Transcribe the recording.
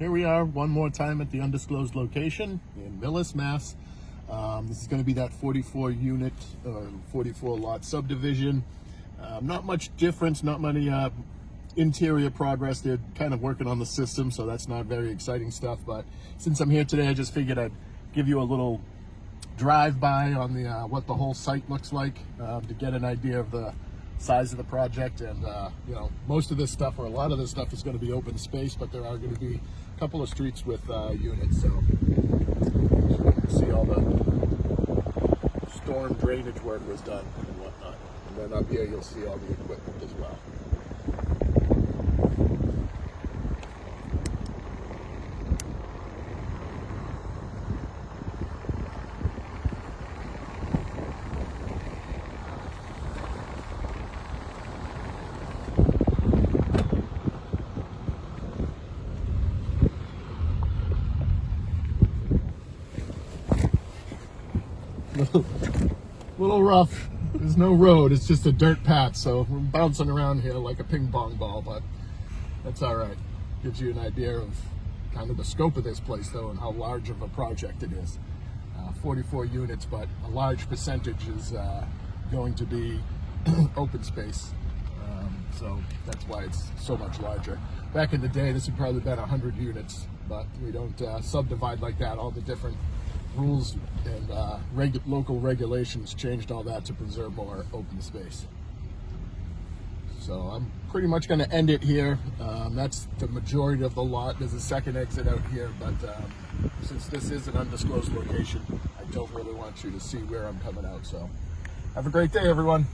here we are one more time at the undisclosed location in Millis, Mass. This is going to be that 44 unit or 44 lot subdivision. Not much difference, not many interior progress. They're kind of working on the system, so that's not very exciting stuff. But since I'm here today, I just figured I'd give you a little drive-by on the what the whole site looks like to get an idea of the size of the project. And you know, most of this stuff, or a lot of this stuff, is going to be open space, but there are going to be a couple of streets with units. So you can see all the storm drainage work was done and whatnot. And then up here you'll see all the equipment as well. Little rough. There's no road, it's just a dirt path, so we're bouncing around here like a ping pong ball, but that's all right. Gives you an idea of kind of the scope of this place, though, and how large of a project it is. 44 units, but a large percentage is going to be open space, so that's why it's so much larger. Back in the day, this would probably been 100 units, but we don't subdivide like that. All the different rules and local regulations changed all that to preserve more open space. So I'm pretty much going to end it here. That's the majority of the lot. There's a second exit out here, but since this is an undisclosed location, I don't really want you to see where I'm coming out. So have a great day, everyone.